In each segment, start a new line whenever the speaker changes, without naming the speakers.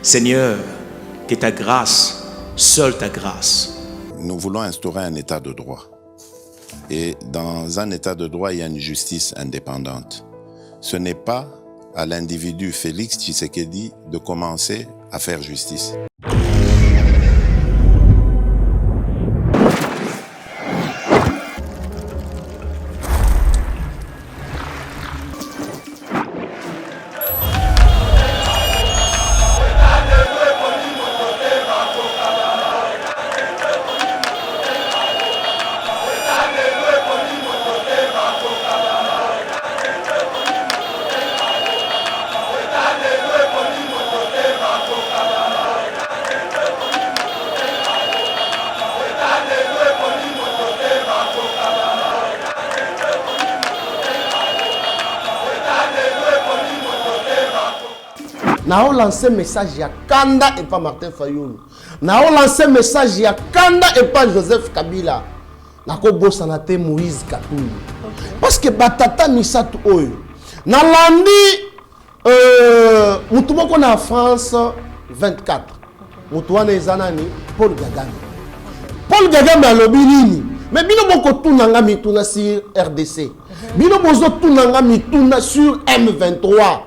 Seigneur, que ta grâce, seule ta grâce.
Nous voulons instaurer un état de droit. Et dans un état de droit, il y a une justice indépendante. Ce n'est pas à l'individu Félix Tshisekedi de commencer à faire justice.
Nao lancé message ya Kanda et pas Martin Fayoulou. Nao lancé message ya Kanda et pas Joseph Kabila. Nako bossa na te Moïse Katumbi. Parce que batata misatu oyo. Na landi mutu moko na France 24. Mutu wana ezanani Paul Kagame. Paul Kagame alobi nini? Mais bino moko tunanga mituna sur RDC. Bino bozo tunanga mituna sur M23.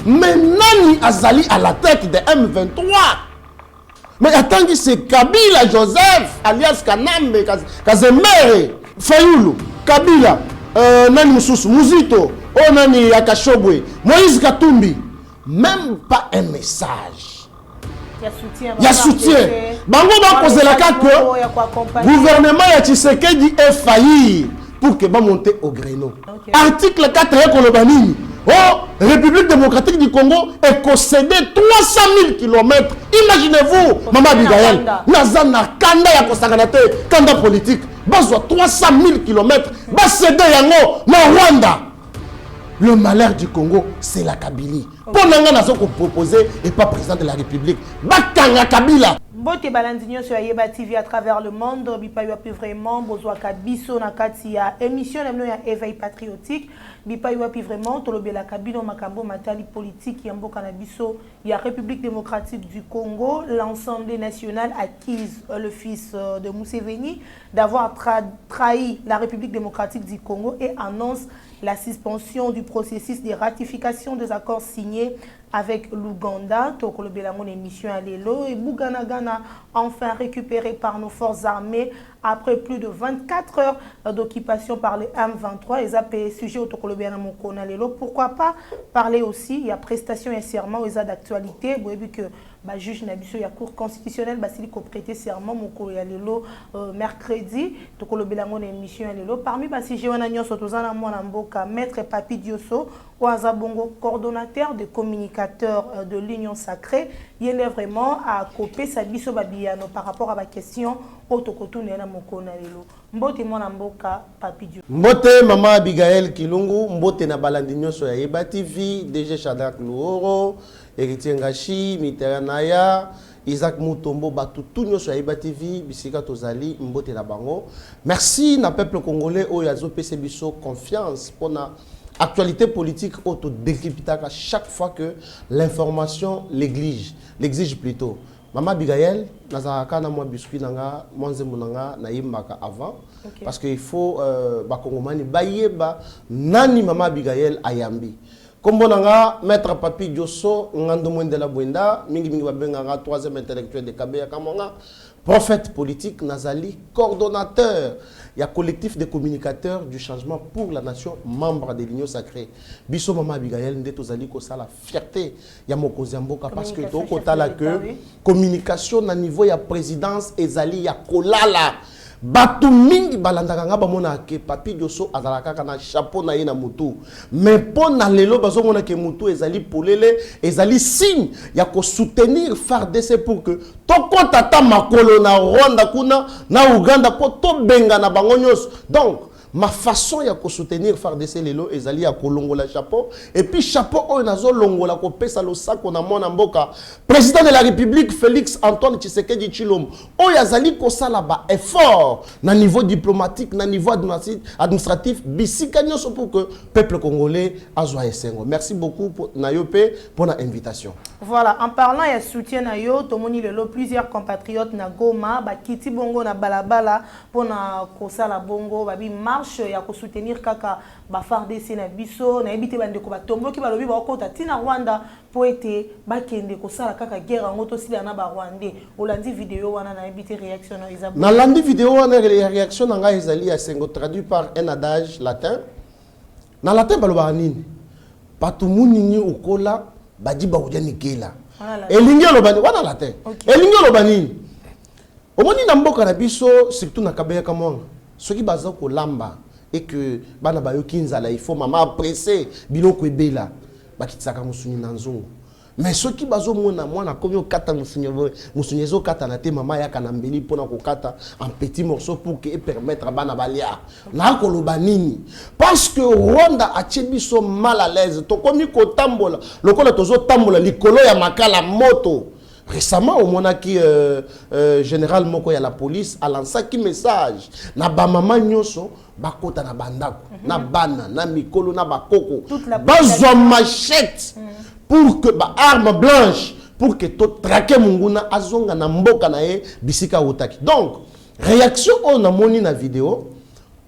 Mais Nani Azali à la tête de M23. Mais attends que c'est Kabila Joseph, alias Kanambe, Kazemere, Fayoulou, Kabila, Nani Moussous, Mouzito, Nani Akashobwe, Moïse Katumbi. Même pas un message. Il y a soutien. Bango va poser la carte que le gouvernement de Tshisekedi est failli pour que va monter au Gréno. Okay. Article 4 Kolobanini. Oh, République démocratique du Congo est concédée 300 000 km. Imaginez-vous, Maman Abigaël, Nazana Kanda ya Kosaganate, Kanda politique, Bazo 300 000 km, Basede Yango, na Rwanda. Le malheur du Congo, c'est la Kabylie. Pour Nanga Nazo qu'on proposait et pas président de la République. Bakanga Kabila.
Bote balandinyo sur Yeba TV à travers le monde, bipa yopi vraiment, bozwa kabiso na kati ya émission namno ya éveil patriotique, bipa yopi vraiment, tolobela kabino makambo matali politique yambo kanabiso ya République démocratique du Congo, l'Assemblée nationale accuse le fils de Museveni d'avoir trahi la République démocratique du Congo et annonce la suspension du processus de ratification des accords signés avec l'Ouganda. Tokolobela émission à l'élo et Bouganagana enfin récupéré par nos forces armées après plus de 24 heures d'occupation par les M23. Et ça sujet au Tokolobela Mokona l'élo. Pourquoi pas parler aussi, il y a prestation et serment aux d'actualité. Vous avez vu que le juge Nabiso, il y a cour constitutionnelle, il a prêté serment Moko ya l'élo mercredi. Tokolobela émission à l'élo. Parmi les sujets, on a Mboka, maître Papi Diosso, Ouazabongo, coordonnateur de communicateurs de l'Union Sacrée. Il est vraiment à copier sa biso babiano par rapport à la question autokotu nena mokona lelo. Mbote mona mboka Papi Diosso. Mbote
Maman Abigaël Kilungu, mbote na balandinyo so ya Yeba TV, DG Shadrack Luoro, Héritier Ngashi, Miteranaya, Isaac Mutombo, batu tout nyo so ya Yeba TV, bisika tozali mbote na bango. Merci na peuple congolais o yazo pese biso confiance pour na actualité politique auto-décryptage à chaque fois que l'information l'exige plutôt. Maman Abigaël, nazaraka na moi biscuit nanga, monze munanga na yimbaka avant parce qu'il faut bakongomani bayeba nani Maman Abigaël ayambi. Kombo nanga maître Papi Diosso ngando mwendela bwenda mingi babenganga troisième intellectuel de Kabeya Kamonga, prophète politique nazali coordonnateur. Il y a un collectif de communicateurs du changement pour la nation, membre de l'Union Sacrée. Biso Maman Abigaël, nous avons la fierté. Il y a Mokozamboka parce que tout la que communication na niveau ya présidence ezali ya kolala. Batu mingi balandaka nga bamona ke Papi Diosso azalaka kana chapeau na ye na mutu. Mais pour na lelo bazomona ke mutu ezali polele, ezali signe ya ko soutenir FARDC pour que toko tata makolo na Rwanda kuna na Uganda po to benga na bango nyos. Donc ma façon ya ko soutenir FARDC lelo ezali ya kolongola chapeau et puis chapeau oyo nazo longola ko pesa lo sako na mona mboka président de la République Félix Antoine Tshisekedi Tshilombo oyo azali ko sala ba effort na niveau diplomatique na niveau administratif bisika nyonso pour que peuple congolais azwa esengo. Merci beaucoup pour Nayope pour la invitation.
Voilà, en parlant ya soutien na yo tomoni lelo plusieurs compatriotes na Goma ba kiti bongo na balabala pour na kosala bongo babi marche ya ko soutenir kaka ba FARDC na biso na ebité bande ko batombo ki balobi ba kota tina Rwanda po ete bakende kosala kaka guerre ngoto sila na ba Rwandais olandi vidéo wana na ebité réaction na Isabelle
na landi vidéo wana réaction na nga ezali ya sengo traduit par un adage latin na latin baloba nini patumuni ni ukola badi ba ujani kela elingi lobani wana latin elingi lobani omoni na mboka na biso surtout na kabeya kamwanga soki baza ko lamba et que bana ba yokinzala il faut mama pressé biloko ebela bakitsaka musuni na nzungu mais soki bazo mona mwana komi okata musuni ezo kata na te mama yaka na mbeli pona ko kata en petit morceau pour que permettre bana balia na ko loba nini parce que Rwanda a biso mal à l'aise to komi ko tambola lokola tozo tambola likolo ya makala moto. Récemment, au monaki général moko ya la police a lancé un message na ba mama nyoso bakota na bandako na bana na mikolo na bakoko bazwa machette pour que ba arme blanche pour que to traquer munguna azonga na mboka na ye bisika otaki. Donc réaction on a moni na vidéo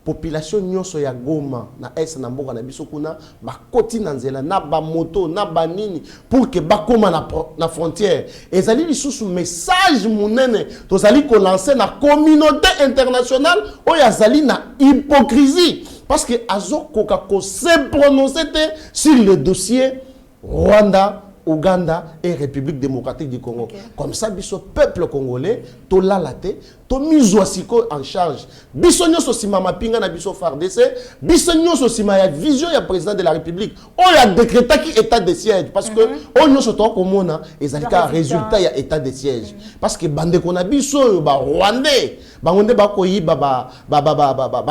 population nyonso ya Goma na est na mboka na biso kuna bakoti na nzela na ba moto na banini pour que bakoma na frontière ezali lisusu message munene tozali ko lancer na communauté internationale oyo azali na hypocrisie parce que azo koka ko se prononcer sur le dossier Rwanda, Ouganda et République démocratique du Congo. Okay. Comme ça, biso peuple congolais, to lalate, to mizwasiko en charge. Biso nyoso sima mapinga na biso FARDC, biso nyoso sima ya vision ya président de la République. On a décrété qui état de siège parce que on nyoso to komona ezalika résultat ya état de siège. Parce que bande kona biso ba Rwandais, ba ngonde ba koyi ba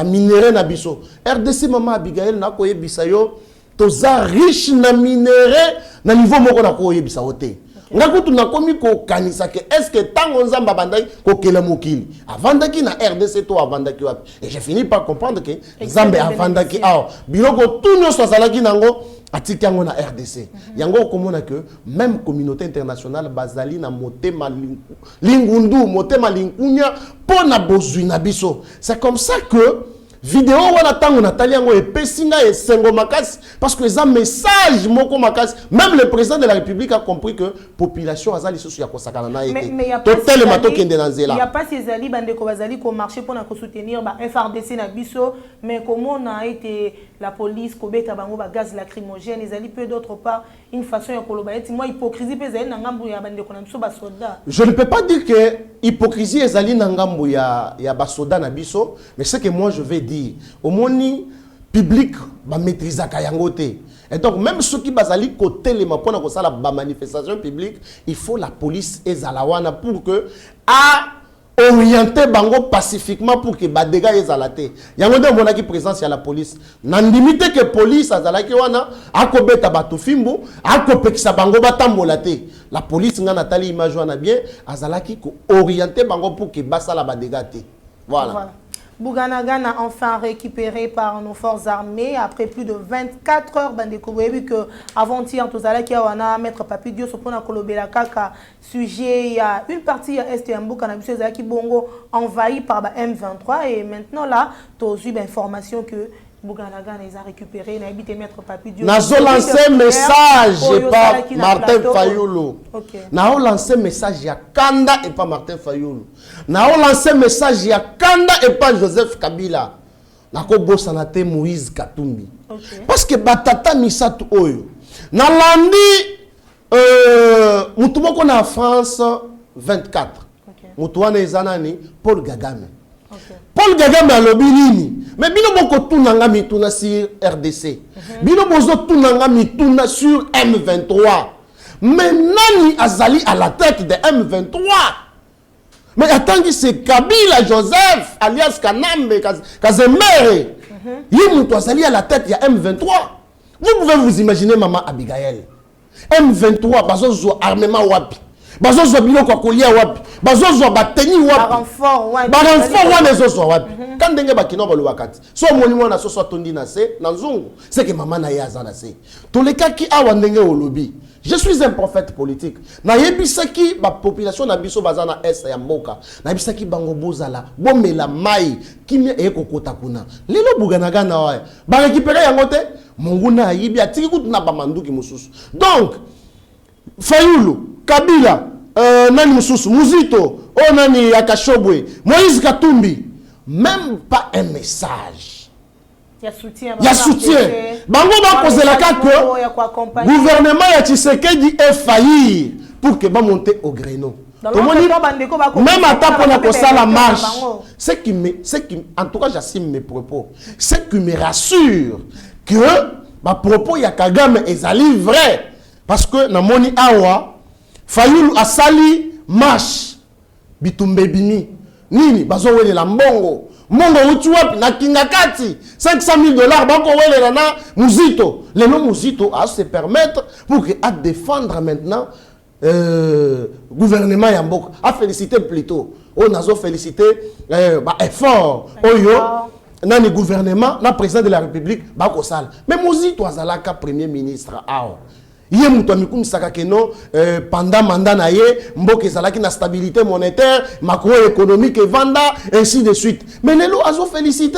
minéraux na biso. RDC mama Abigail na koyi bisayo toza riche na minéraux na niveau moko na ko yebisa ote ngakutu na komi ko kanisa ke est-ce que tango nzamba bandaki ko kela mokili avandaki na RDC to avandaki wapi et j'ai fini par comprendre que nzambe avandaki aw biloko tunyo sozalaki nango atiki yango na RDC yango komona que même communauté internationale bazali na motema lingundu motema linkunya pona bozwi na biso. C'est comme ça que vidéo wana tango natali yango epesinga esengo makasi parce que les message moko makasi même le président de la République a compris que population azali soso ya kosakana na été totel mato kende na nzela. Il y a pas ces ali bande ko bazali ko marcher pour na ko soutenir ba FARDC na biso mais comment on a été la police ko beta bango ba gaz lacrymogène les ali peu d'autre part une façon ya koloba eti moi hypocrisie pe zali na ngambu ya bande ko na biso ba soda. Je ne peux pas dire que hypocrisie ezali na ngambu ya ba soda na biso mais ce que moi je vais dire au moni public ba maîtriser kayangote et donc même ceux qui bazali côté les mapona ko sala ba manifestation publique il faut la police ezalawana pour que à orienter bango pacifiquement pour que ba dégâts ezalate yango nde monaki présence ya la police na limite que police azalaki wana akobeta batu fimbu akopekisa bango batambola te la police nga natali image wana bien azalaki ko orienter bango pour que basala ba dégâts te voilà.
Bouganagan a enfin récupéré par nos forces armées après plus de 24 heures. Bandeko, vous avez vu que avant-hier, tout à l'heure, il y a maître Papi Dieu, ce qu'on a colobé la caca sujet. Il y a une partie est un bouc qui bongo envahi par M23 et maintenant là, tu as eu l'information que Bouganagan les a récupérés, n'a habité maître Papi Dieu. N'a lancé
message par Martin Fayulu. N'a lancé message ya Kanda et pas Martin Fayulu. N'a lancé message ya Kanda et pas Joseph Kabila. N'a ko bosanate Moïse Katumbi. Parce que batata misatu oyo. N'a landi mutumoko na France 24. Mutuane ezanani Paul Kagame. Paul Kagame a lobi nini mais bino boko tunanga mituna sur RDC bino bozo tunanga mituna sur M23 mais nani azali à la tête de M23 mais attendez c'est Kabila Joseph alias Kanambe Kazemere Yé Azali à la tête, il y a M23. Vous pouvez vous imaginer maman Abigail. M23, bazo zo armement wapi. Bazo zo biloko kolia wapi. Bazo zo bateni wapi.
Renfort
wana zo zo wapi. Quand ndenge bakino balo wakati. So moni mona so tondi na se na nzungu. C'est que maman na ya na se. To le ka ki awa ndenge olobi. Je suis un prophète politique. Na yebisaki ba population na biso bazana est ya mboka. Na yebisaki bango bozala bomela mai kimia ekokota kuna. Lelo buganaga na wa. Ba récupérer yango te. Monguna yibi atiki kutuna ba manduki mususu. Donc Fayulu, Kabila, nani mususu, Muzito, nani Yakashobwe, Moïse Katumbi, même pas un message.
Il
y a soutien. Bango va poser la carte que gouvernement ya Tshisekedi est failli pour que va monter au créneau. Même à temps pour la marche. Ce qui, en tout cas, j'assume mes propos. Ce qui me rassure que ma propos ya Kagame est vrai. Parce que na moni awa Fayulu asali marche bitumbe bini nini bazo wele la mbongo uti wapi na kingakati $500,000 banko wele na Muzito le nom Muzito a se permettre pour que à défendre maintenant gouvernement ya mboka a féliciter plutôt on azo féliciter effort oyo nani gouvernement na président de la République bako sala mais Muzito azalaka premier ministre awa Yé moutomikou misaka keno pendant mandat na yé mboke ezalaki na stabilité monétaire macroéconomique et vanda ainsi de suite mais lelo azo félicité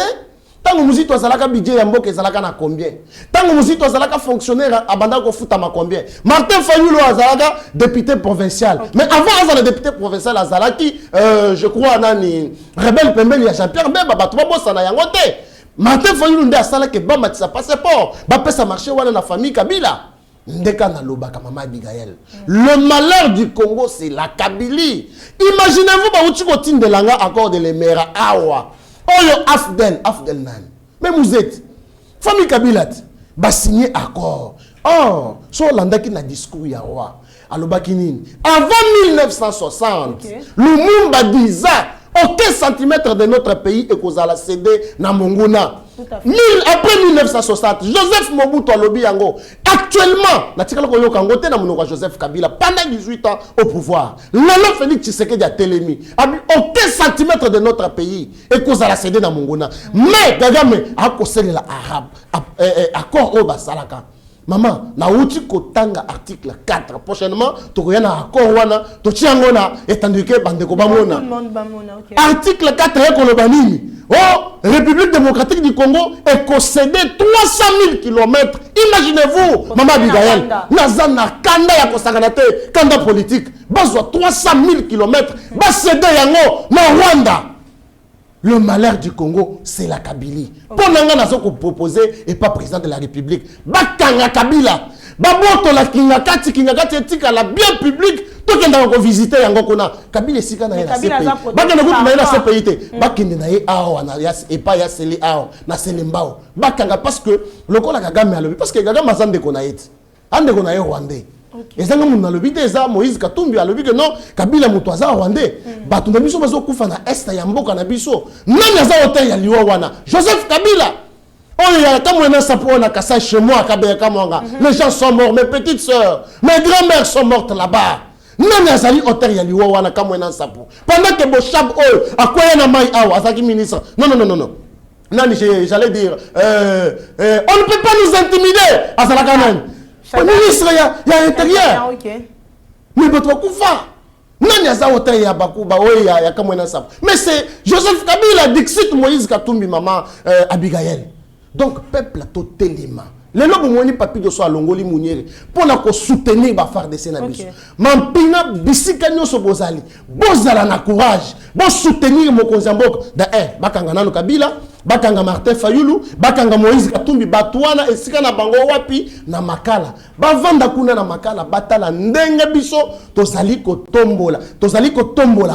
tango Muzito azalaka budget ya mboke ezalaka na combien tango Muzito azalaka fonctionnaire abanda ko futa ma combien Martin Fayulu azalaka député provincial mais avant azala député provincial azalaki je crois nani rebelle pembeli ya Jean-Pierre Bemba bato bossa na yango te Martin Fayulu nde asala ke ba matisa passeport ba pesa marché wana na famille Kabila. Le malheur du Congo, c'est la Kabylie. Imaginez-vous, de l'anga accord de l'Emera Awa. Oyo Afdel Nan. Mais vous êtes, famille Kabila, va signer accord. Or, sur l'anda qui n'a discours yawa. Avant 1960, Lumumba disait aucun centimètre de notre pays est qu'on a cédé na Monguna. Après 1960, Joseph Mobutu a lobby yango. Actuellement, Joseph Kabila, pendant 18 ans au pouvoir, Lolo Félix Tshisekedi a télémi. Aucun centimètre de notre pays est qu'on a cédé na Monguna. Mais, Kagame a causé l'arabe, accord au Basalaka. Maman, na uti kotanga article 4. Prochainement, tu as un accord wana, tu tiens ngona, étant donné que bande ko bamona. Article 4 est kolobanini. Oh, République démocratique du Congo est concédé 300 000 km. Imaginez-vous, Maman Abigail, Nazana Kanda ya kosaganate, Kanda politique, bazwa 300 000 km, bas cédé yango na Rwanda. Le malheur du Congo, c'est la Kabylie. Pour nous, nous avons proposé et pas président de la République. Bakanga Kabila. Baboto la Kingakati etika la bien public. Tout le monde a visité Yangokona. Kabila est na CPI. Bakanga na na CPI. Bakende na ye awa na et pas ya seli awa na selembao. Bakanga parce que le kola Kagame alobi parce que Kagame azande kona yeti. Ande kona ye Rwandais. Et ça, nous avons dit Moïse Katumbi a dit que non, Kabila Moutouaza Rwandais. Batumba biso bazo kufa na est ya mboka na biso. Nani aza hotel ya liwa wana? Joseph Kabila. Oh ya kama na sapo na kasa chez moi Kabila Kamanga. Les gens sont morts, mes petites sœurs, mes grand-mères sont mortes là-bas. Nani azali hotel ya liwa wana kama na sapo. Pendant que Bochab akoya na mai awa azaki ministre. Non. Nani j'allais dire on ne peut pas nous intimider azalaka nani. Le ministre, il y a intérieur. Mais votre koufa. Nani aza hotel ya bakuba oya ya kamwena sap. Mais c'est Joseph Kabila Dixit Moïse Katumbi maman Abigail. Donc peuple totelima. Les lobes moni papi de so longoli muniere pour na ko soutenir ba FARDC na biso. Mampina bisika nyoso bozali. Bozala na courage. Bo soutenir mokonzi mboko. Da bakanga nano Kabila, bakanga Martin Fayulu, bakanga Moïse Katumbi batwana esika na bango wapi na makala. Ba vanda kuna na makala batala ndenge biso tozali ko tombola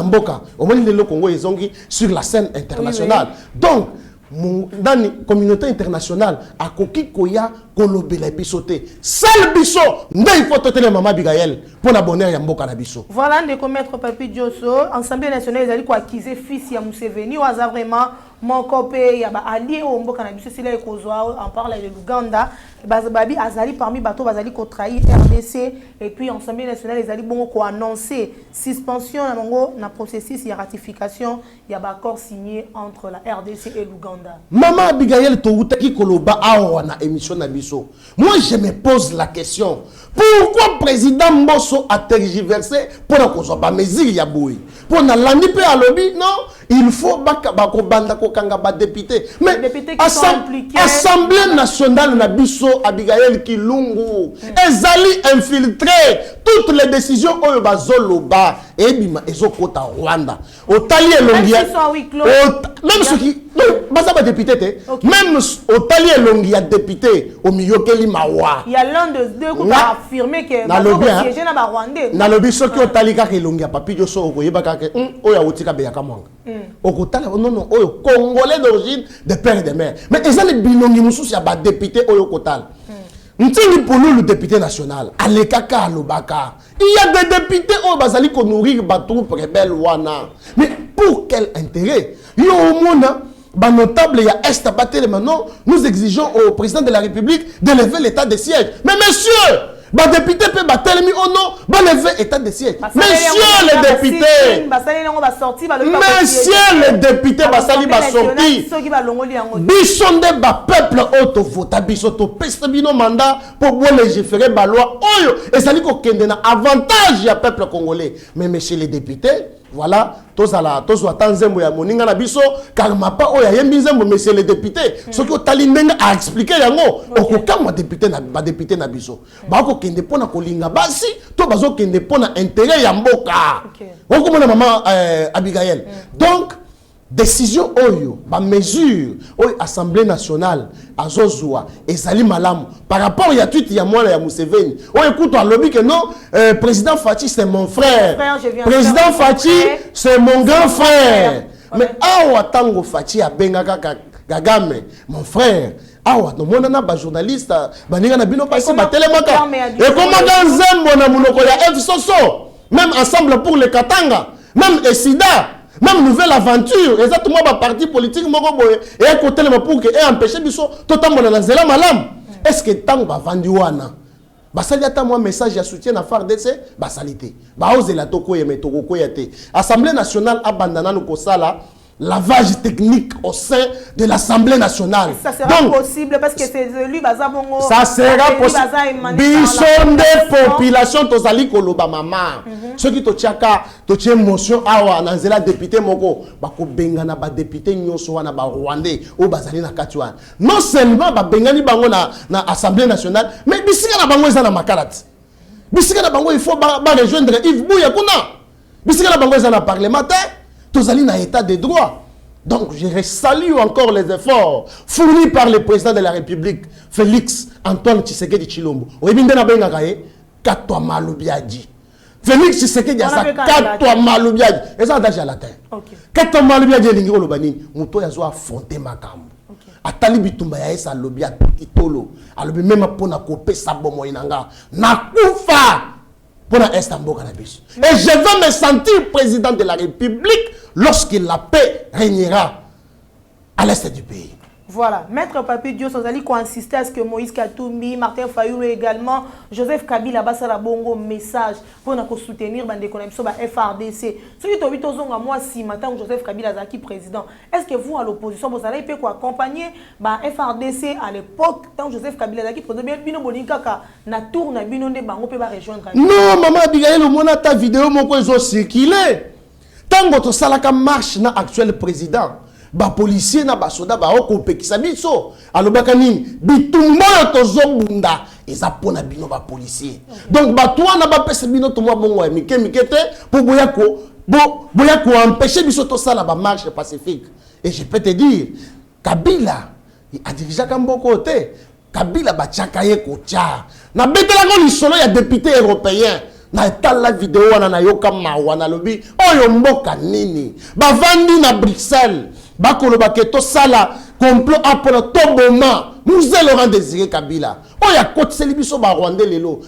mboka. Au moins le Congo ezongi sur la scène internationale. Donc dans la communauté internationale, à Koki Koya, Kolobela Bisoté. Seul biso, il faut te Maman Abigail pour l'abonner à Mboka Nabiso.
Voilà, de commettre Papi Diosso, Assemblée nationale, ils allaient acquiser fils à Museveni, ou à vraiment mon copé ya ba allié au mboka na biso sila ekozwa en parle de l'Ouganda babi azali parmi bateau bazali ko trahir RDC et puis Assemblée nationale ezali bongo ko annoncer suspension na bongo na processus de ratification ya ba accord signé entre la RDC et l'Ouganda.
Maman Abigail Toutaki Koloba awa na émission na biso. Moi je me pose la question. Pourquoi président Mbosso a tergiversé pour la cause ba mesure ya boy? Pour na landi pe à lobby non, il faut bako banda ko kanga ba député. Mais Assemblée nationale na biso Abigail Kilungu ezali infiltré toutes les décisions oyo bazoloba et bima ezokota Rwanda. Otali elongia. Même ceux qui baza ba député te. Même otali elongia député au Miyokeli Mawa.
Il y a l'un de deux qui a affirmé que
ba siéger na ba Rwandais. Na lobi soki otali ka elongia papi jo so okoyeba ka oya otika be yakamanga. Okotala non oyo congolais d'origine de père et de mère. Mais ezali bilongi mususu ya ba député oyo kotala. Ntini Poulou, le député national, Alekaka Alobaka. Il y a des députés qui bazali ko nourrir bateau rebelle wana. Mais pour quel intérêt? Il y a au monde notable, il y a Est Batele maintenant, nous exigeons au président de la République de lever l'état de siège. Mais monsieur, député peut battre oh non, lever l'état de siège. Messieurs les députés, messieurs les députés, basali ba sorti. Bisonde ba peuple auto vote, bisoto peste bino mandat pour légiférer ba loi oyo et sali ko kende na avantage ya peuple congolais. Mais messieurs les députés, voilà, tous à tanzembo ya moninga na biso car ma pa oya yembi nzembo messieurs les députés. Ce que tali ndenga a expliqué yango okokama député na ba député na biso. Ba ko kende pona kolinga basi to bazo kende pona intérêt ya mboka. Okomona maman Abigail. Donc décision oyo ba mesure oyo Assemblée nationale azozwa ezali malamu par rapport ya tweet ya mwana ya Museveni. Oyo écoute en lobby que non président Fachi c'est mon frère. Président Fachi c'est mon grand frère. Mais awa tango Fachi abengaka Kagame mon frère. Awa no mona na ba journaliste baninga na bino pasi ba telemaka. Et comment dans zembo na munoko ya FSOSO même ensemble pour le Katanga même Esida même nouvelle aventure, exactement ma parti politique et à côté pour que et empêcher biso totalement dans zela malam. Est-ce que tant va vendu wana? Basali ata moi message ya soutien à FARDC, basalité. Ba ozela toko ye metoko ko yate. Assemblée nationale abandana no kosala lavage technique au sein de l'Assemblée nationale.
Ça sera possible parce que c'est lui bazabongo.
Ça sera possible. Bison des populations tozali koloba mama. Ceux qui to tiaka to tie motion awa nanzela député moko bako bengana ba député nyoso wana ba Rwandais o bazali na katwa. Non seulement ba bengani bango na Assemblée nationale, mais bisika na bango ezana makarati. Bisika na bango il faut ba rejoindre Yves Bouya kuna. Bisika na bango ezana parlementaire. Tozali na état de droit. Donc je salue encore les efforts fournis par le président de la République, Félix Antoine Tshisekedi Tshilombo. Oyebinde na benga kaye katwa malubiaji. Félix Tshisekedi asa katwa malubiaji. Eza daje à la terre. Katwa malubiaji elingi olobani muto yazo affronter makambo. Atali bitumba ya esa lobia kitolo. Alobi même pona kopesa bomo inanga. Nakufa pour Istanbul cannabis. Et je veux me sentir président de la République lorsque la paix régnera à l'est du pays.
Voilà, Maître Papi Dieu Sozali qui insisté à ce que Moïse Katumbi, Martin Fayulu également, Joseph Kabila Bassara Bongo message pour nous soutenir dans des connexions FRDC. Ce qui est au zonga moi si matin Joseph Kabila Zaki président, est-ce que vous à l'opposition vous allez peut accompagner FRDC à l'époque tant Joseph Kabila Zaki président bien bino bolikaka na tour na bino de bango peut ba rejoindre.
Non, maman Abigail mona ta vidéo moko ezo circuler. Tango to salaka marche na actuel président. Ba policier na ba soda ba okopekisa biso alobaka nini bitumba tozo bunda eza pona bino ba policier donc ba toi na ba pesa bino to mwa bongo mike mikete pour boya ko empêcher biso to sala ba marche pacifique. Et je peux te dire Kabila a dirigé Kamboko te Kabila ba chakaye ko cha na betela ko lisolo ya député européen na tala vidéo wana na yoka mawana lobi oyo mboka nini bavandi na Bruxelles bakolo baketo sala complot apona toboma Mousse Laurent Désiré Kabila. Oh, il y a côté Célibiso Rwandais Lelo.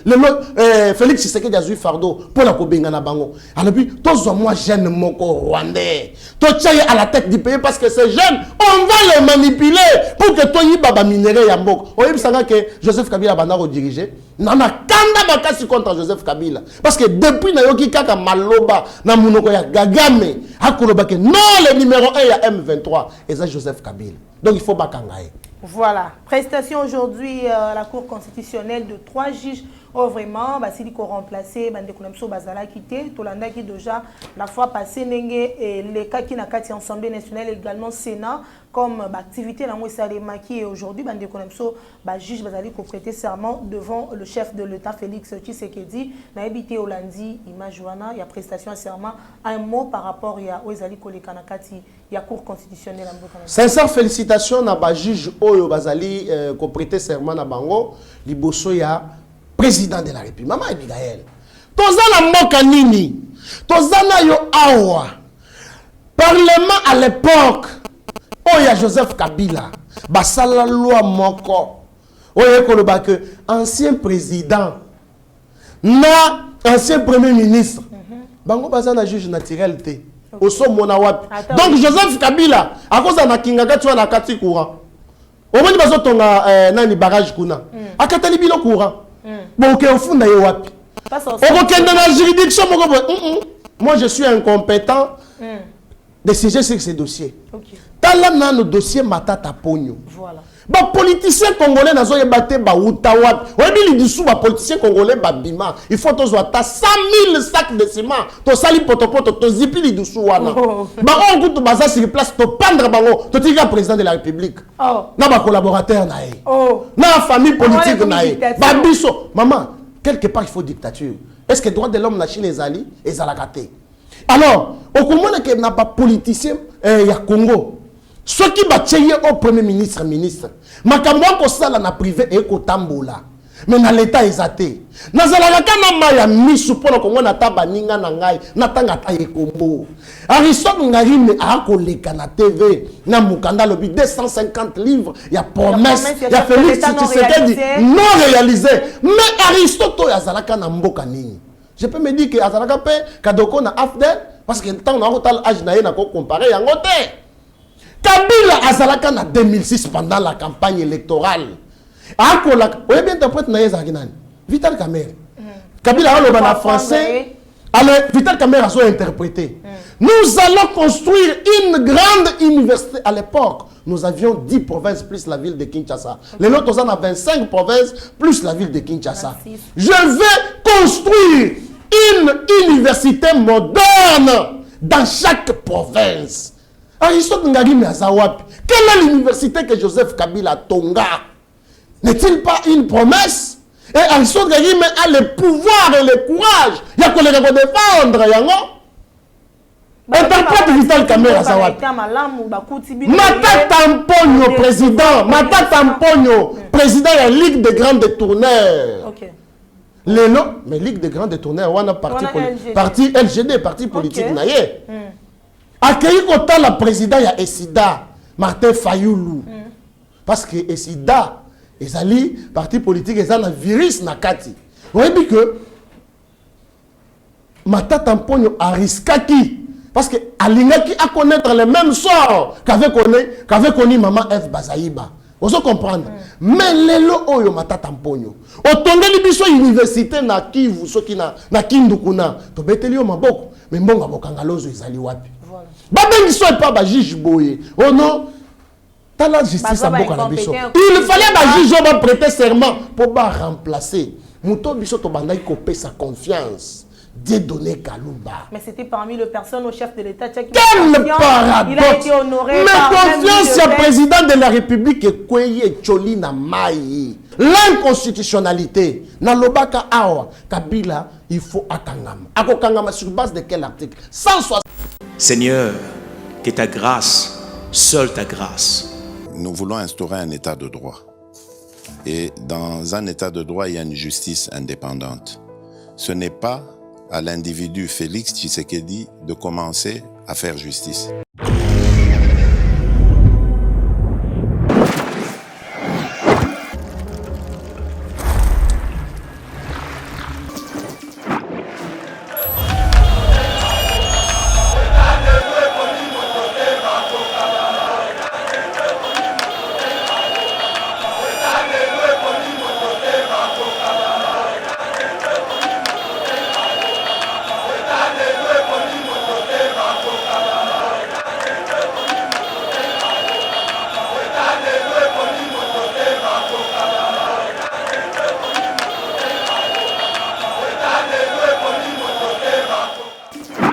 Félix Tshisekedi a joué fardeau pour la Kobengana Bango. Alors puis, tous moi jeune moko Rwandais. Toi, tu es à la tête du pays parce que ces jeunes, on va les manipuler pour que toi, y baba minéré Yambok. Oh, il me que Joseph Kabila va diriger. Nana kanda makasi contre Joseph Kabila. Parce que depuis Nayoki Kaka Maloba, na Munoko ya Gagame, Hakoloba que non, le numéro 1 il y a M23. Et ça, Joseph Kabila. Donc il faut bakangaye.
Voilà. Prestation aujourd'hui à la Cour constitutionnelle de 3 juges. Oh, vraiment, Basili ko remplacé, Bandekounamso Bazala quitté, Tolanda qui déjà la fois passée, et les cas qui n'a qu'à Assemblée nationale, également Sénat, comme activité dans Salema qui est aujourd'hui, Bandekounamso, juge Bazali ko prêter serment devant le chef de l'État, Félix Tshisekedi, n'a habité au lundi, Imajouana, il y a prestation à serment, un mot par rapport à Oezali Kolekanakati, il y a Cour constitutionnelle.
Sincère félicitations à juge Oyo Bazali ko prêter serment à Bango, Liboso ya président de la République. Maman Abigail. Tozana Moka Nini. Tozana Yo Awa. Parlement à l'époque. Oya Joseph Kabila. Basala loi Moko. Oya Koloba que ancien président. Na ancien premier ministre. Bango Bazana juge naturel te. Oso mona wapi. Donc Joseph Kabila. À cause de la Kingaga tu as la kati courant. Au moins bazo tonga nani barrage kuna. Akatali bilo courant. Bon, ok, au fond, wapi. Moi, je suis incompétent de siéger sur ces dossiers. Talana nos dossiers matata pogno.
Voilà.
Ba politicien congolais nazo yebate ba utawat. Webi dissous ba politicien congolais ba bima. Il faut to ta 100 000 sacs de ciment. To sali potopoto to zipi li dissous wana. Ba on kutu baza sur place to pendre bango. To tika président de la République. Na ba collaborateur na e. Na famille politique na e. Ba biso. Maman, quelque part il faut dictature. Est-ce que droit de l'homme na Chine ezali ezalakate? Alors, au Congo que n'a pas politicien ya Congo. Ceux qui battent au premier ministre, Makamwa ko sala na privé et ko tambola. Mais na l'état exaté. Na zalaka na maya misu pona ko ngona taba ninga na ngai na tanga ta yekombo. Aristote Ngarime a koleka na TV na mukanda lobi 250 livres, il y a promesse, il y a Félix Tshisekedi non réalisé. Mais Aristote ya zalaka na mboka nini. Je peux me dire que azalaka pe kadoko na afdel parce que tant na hotel âge na ye na ko comparer yango te. Kabila azalaka na 2006 pendant la campagne électorale. Akola, oye bien interprète na yeza kinani. Vital Kamerhe. Kabila a le français. Alors Vital Kamerhe a so interprété. Nous allons construire une grande université à l'époque. Nous avions 10 provinces plus la ville de Kinshasa. Les autres on a 25 provinces plus la ville de Kinshasa. 26. Je vais construire une université moderne dans chaque province. Aristote Ngarime Azawapi. Quelle est l'université que Joseph Kabila Tonga? N'est-il pas une promesse? Et Aristote Ngarime a le pouvoir et le courage. Il y a qu'on les défendre, Yango. Interprète Vital Kamerhe Azawapi. Mata Tamponyo, président. Mata Tamponyo, président de la Ligue des grands détourneurs. Ok. Mais Ligue des grands détourneurs, on a parti LGD, parti politique naïe. Accueilli autant la président ya Essida Martin Fayoulou parce que Essida ezali parti politique ezali virus na kati. Vous voyez que Matata Mponyo a risqué parce que alingaki à connaître les mêmes sorts qu'avait connu maman F Bazaïba. Vous comprendre. Mais lelo oyo Matata Mponyo otongeli biso université na Kivu soki na Kindukuna to beteli yo maboko mais mbonga bokangalozo ezali wapi. Babengi soit pas ba juge boye. Oh non. T'as la justice à Boka na biso. Il fallait ba juge va prêter serment pour ba remplacer. Muto biso to bandai kopé sa confiance. Dieudonné Kalumba.
Mais c'était parmi les personnes au chef de l'État.
Quel paradoxe! Il a été honoré. Mais confiance au président de la République est Kweye Cholina Maï. L'inconstitutionnalité. Dans l'Obaka Awa, Kabila, il faut Akangama. Akokangama sur base de quel article? 160.
Seigneur, que ta grâce, seule ta grâce.
Nous voulons instaurer un état de droit. Et dans un état de droit, il y a une justice indépendante. Ce n'est pas à l'individu Félix Tshisekedi de commencer à faire justice.